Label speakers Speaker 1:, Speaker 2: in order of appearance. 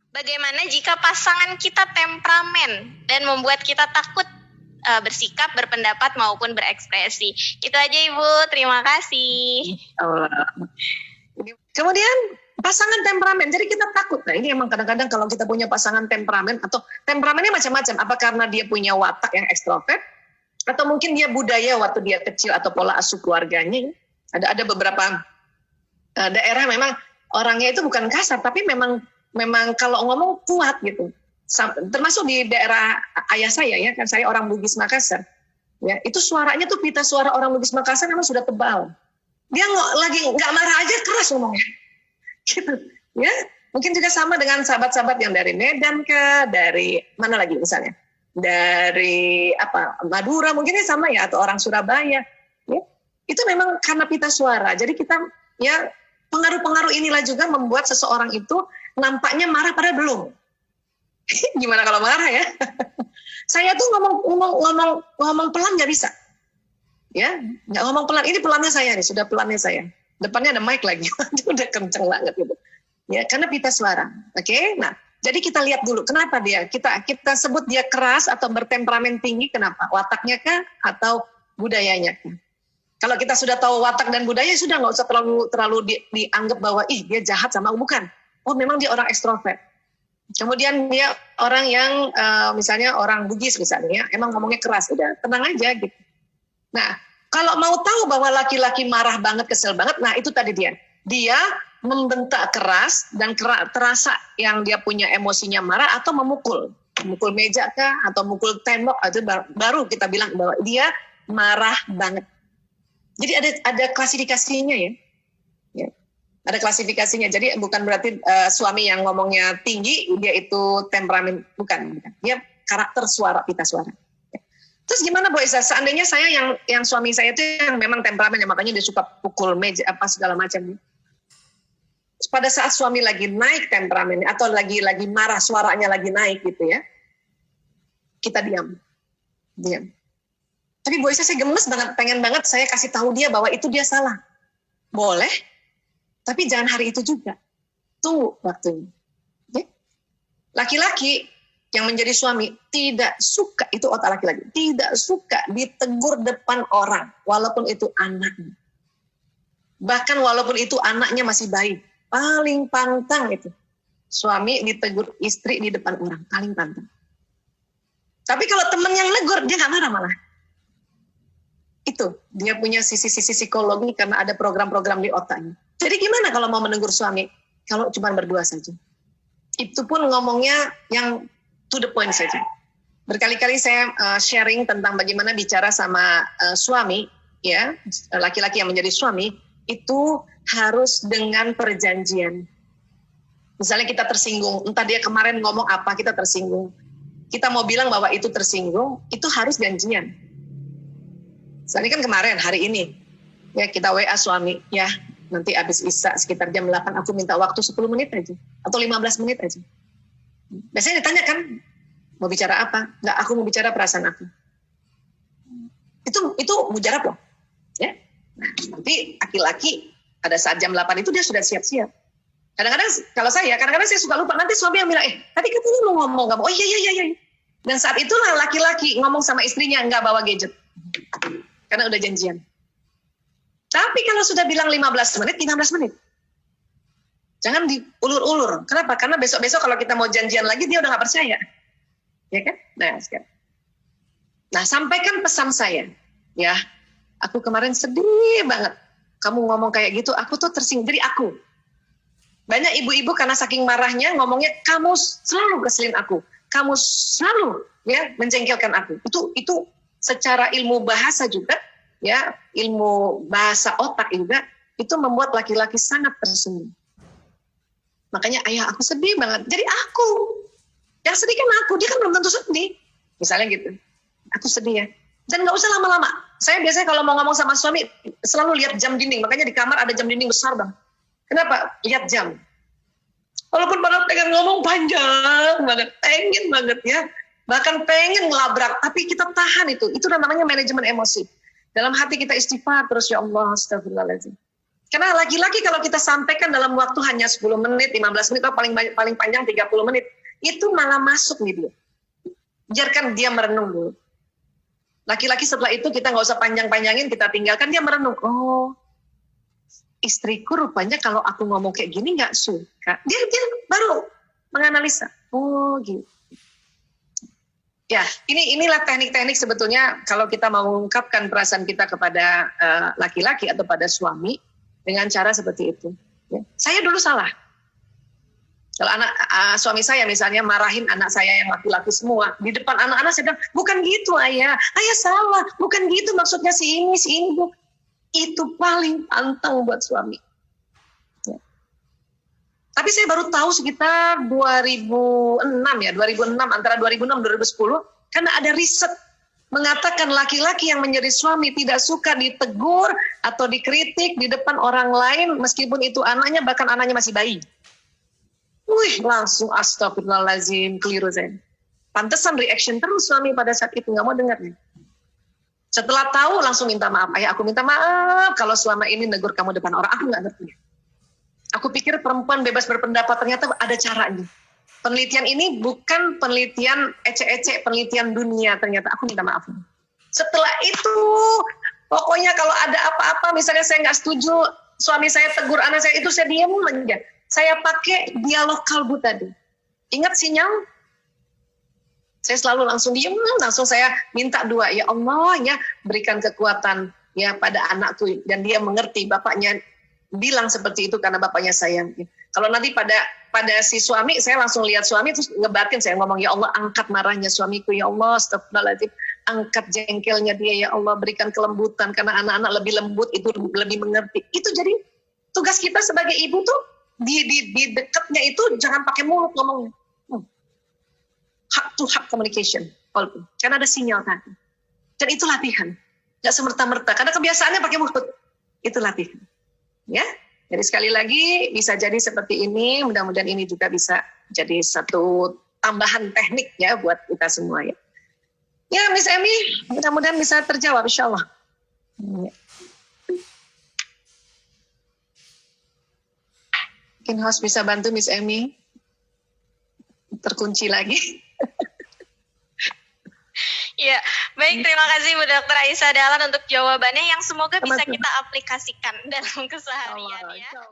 Speaker 1: Bagaimana jika pasangan kita temperamen dan membuat kita takut bersikap, berpendapat maupun berekspresi? Itu aja Ibu, terima kasih.
Speaker 2: Kemudian pasangan temperamen, jadi kita takut. Nah ini emang kadang-kadang kalau kita punya pasangan temperamen, atau temperamennya macam-macam, apa karena dia punya watak yang ekstrovert, atau mungkin dia budaya waktu dia kecil atau pola asuh keluarganya. Ada beberapa daerah memang orangnya itu bukan kasar, tapi memang kalau ngomong kuat gitu. Termasuk di daerah ayah saya ya, kan saya orang Bugis Makassar. Ya, itu suaranya tuh pita suara orang Bugis Makassar memang sudah tebal. Dia lagi nggak marah aja keras ngomongnya. Gitu. Ya, mungkin juga sama dengan sahabat-sahabat yang dari Medan dari mana lagi misalnya? Dari Madura mungkinnya sama ya, atau orang Surabaya. Ya. Itu memang karena pita suara. Jadi kita ya pengaruh-pengaruh inilah juga membuat seseorang itu nampaknya marah padahal belum. Gimana kalau marah ya? Saya tuh ngomong pelan nggak bisa. Ya, nggak ngomong pelan. Ini pelannya saya nih, sudah pelannya saya. Depannya ada mic lagi, udah kenceng banget gitu. Ya, karena pita suara. Oke, nah, jadi kita lihat dulu kenapa dia. Kita sebut dia keras atau bertemperamen tinggi, kenapa? Wataknya kah atau budayanya kah? Kalau kita sudah tahu watak dan budaya, sudah nggak usah terlalu dianggap bahwa dia jahat sama aku, bukan. Oh, memang dia orang ekstrovert. Kemudian dia orang yang misalnya orang Bugis misalnya, emang ngomongnya keras, udah tenang aja gitu. Nah, kalau mau tahu bahwa laki-laki marah banget, kesel banget, nah itu tadi dia membentak keras dan terasa yang dia punya emosinya marah, atau memukul meja kah, atau mukul tembok, itu baru kita bilang bahwa dia marah banget. Jadi ada klasifikasinya ya. Ada klasifikasinya. Jadi bukan berarti suami yang ngomongnya tinggi dia itu temperamen, bukan. Dia karakter suara, pita suara. Terus gimana Bu Isa? Seandainya saya yang suami saya itu yang memang temperamen, makanya dia suka pukul meja apa segala macam. Pada saat suami lagi naik temperamen atau lagi marah, suaranya lagi naik gitu ya, kita diam. Tapi Bu Isa saya gemes banget, pengen banget saya kasih tahu dia bahwa itu dia salah. Boleh, tapi jangan hari itu juga. Tunggu waktunya. Ya? Laki-laki yang menjadi suami tidak suka, itu otak laki-laki, tidak suka ditegur depan orang, walaupun itu anaknya. Bahkan walaupun itu anaknya masih bayi, paling pantang itu. Suami ditegur istri di depan orang, paling pantang. Tapi kalau teman yang negur, dia nggak marah malah. Itu, dia punya sisi-sisi psikologi karena ada program-program di otaknya. Jadi gimana kalau mau menegur suami? Kalau cuma berdua saja. Itu pun ngomongnya yang to the point saja. Berkali-kali saya sharing tentang bagaimana bicara sama suami, ya, laki-laki yang menjadi suami, itu harus dengan perjanjian. Misalnya kita tersinggung, entah dia kemarin ngomong apa, kita tersinggung. Kita mau bilang bahwa itu tersinggung, itu harus janjian. Misalnya kan kemarin, hari ini, ya kita WA suami, ya nanti habis Isya sekitar jam 8, aku minta waktu 10 menit aja, atau 15 menit aja. Biasanya ditanya kan, mau bicara apa? Nggak, aku mau bicara perasaan aku. Itu mujarab loh. Ya? Nah, nanti laki-laki pada saat jam 8 itu dia sudah siap-siap. Kadang-kadang kalau kadang-kadang saya suka lupa. Nanti suami yang bilang, tadi katanya mau ngomong, nggak mau. Oh iya. Dan saat itulah laki-laki ngomong sama istrinya, nggak bawa gadget. Karena udah janjian. Tapi kalau sudah bilang 15 menit, 15 menit. Jangan diulur-ulur. Kenapa? Karena besok-besok kalau kita mau janjian lagi, dia udah nggak percaya. Ya kan? Nah, sampaikan pesan saya. Ya, aku kemarin sedih banget. Kamu ngomong kayak gitu, aku tuh tersinggung. Jadi aku. Banyak ibu-ibu karena saking marahnya ngomongnya, kamu selalu keselin aku. Kamu selalu ya menjengkelkan aku. Itu secara ilmu bahasa juga, ya, ilmu bahasa otak juga, itu membuat laki-laki sangat tersinggung. Makanya ayah aku sedih banget. Jadi aku yang sedih kan aku, dia kan belum tentu sedih. Misalnya gitu. Aku sedih ya. Dan nggak usah lama-lama. Saya biasanya kalau mau ngomong sama suami selalu lihat jam dinding. Makanya di kamar ada jam dinding besar bang. Kenapa? Lihat jam. Walaupun padahal pengen ngomong panjang banget, pengen banget ya. Bahkan pengen ngelabrak, tapi kita tahan itu. Itu namanya manajemen emosi. Dalam hati kita istighfar terus, ya Allah, astagfirullahaladzim. Karena laki-laki kalau kita sampaikan dalam waktu hanya 10 menit, 15 menit, atau paling panjang 30 menit, itu malah masuk nih dia. Biarkan dia merenung dulu. Laki-laki setelah itu kita nggak usah panjang-panjangin, kita tinggalkan, dia merenung. Oh, istriku rupanya kalau aku ngomong kayak gini nggak suka. Dia baru menganalisa. Oh gitu. Ya, inilah teknik-teknik sebetulnya kalau kita mau mengungkapkan perasaan kita kepada laki-laki atau pada suami dengan cara seperti itu. Ya. Saya dulu salah. Kalau suami saya misalnya marahin anak saya yang laki-laki semua di depan anak-anak, saya bilang bukan gitu ayah salah, bukan gitu maksudnya si ini bu. Itu paling pantang buat suami. Ya. Tapi saya baru tahu sekitar 2006 ya, 2006 antara 2006 2010 karena ada riset mengatakan laki-laki yang menjadi suami tidak suka ditegur atau dikritik di depan orang lain meskipun itu anaknya, bahkan anaknya masih bayi. Wih, langsung astagfirullahaladzim, keliru saya. Pantesan reaction terus suami pada saat itu, nggak mau dengar nih. Setelah tahu langsung minta maaf. Ayah, aku minta maaf kalau selama ini negur kamu depan orang, aku nggak ngerti. Aku pikir perempuan bebas berpendapat, ternyata ada caranya. Penelitian ini bukan penelitian ecek-ecek, penelitian dunia, ternyata aku minta maaf. Setelah itu, pokoknya kalau ada apa-apa, misalnya saya nggak setuju, suami saya tegur anak saya, itu saya diam aja. Saya pakai dialog kalbu tadi. Ingat sinyal? Saya selalu langsung diam, langsung saya minta doa, ya Allah ya berikan kekuatan ya pada anakku, dan dia mengerti bapaknya bilang seperti itu karena bapaknya sayang. Kalau nanti pada si suami, saya langsung lihat suami terus ngebatin, saya ngomong ya Allah angkat marahnya suamiku, ya Allah astagfirullahaladzim, angkat jengkelnya dia, ya Allah berikan kelembutan karena anak-anak lebih lembut itu lebih mengerti. Itu jadi tugas kita sebagai ibu tuh di dekatnya itu jangan pakai mulut ngomongnya. Heart to heart communication, karena ada sinyal tadi. Dan itu latihan, nggak semerta-merta. Karena kebiasaannya pakai mulut, itu latihan. Ya, jadi sekali lagi bisa jadi seperti ini. Mudah-mudahan ini juga bisa jadi satu tambahan teknik ya buat kita semua ya. Ya, Miss Emi, mudah-mudahan bisa terjawab, insya Allah. Ya. Mungkin host bisa bantu Miss Emi. Terkunci lagi.
Speaker 1: Ya, baik, terima kasih Bu Dr. Aisyah Dahlan untuk jawabannya yang semoga bisa kita aplikasikan dalam keseharian ya.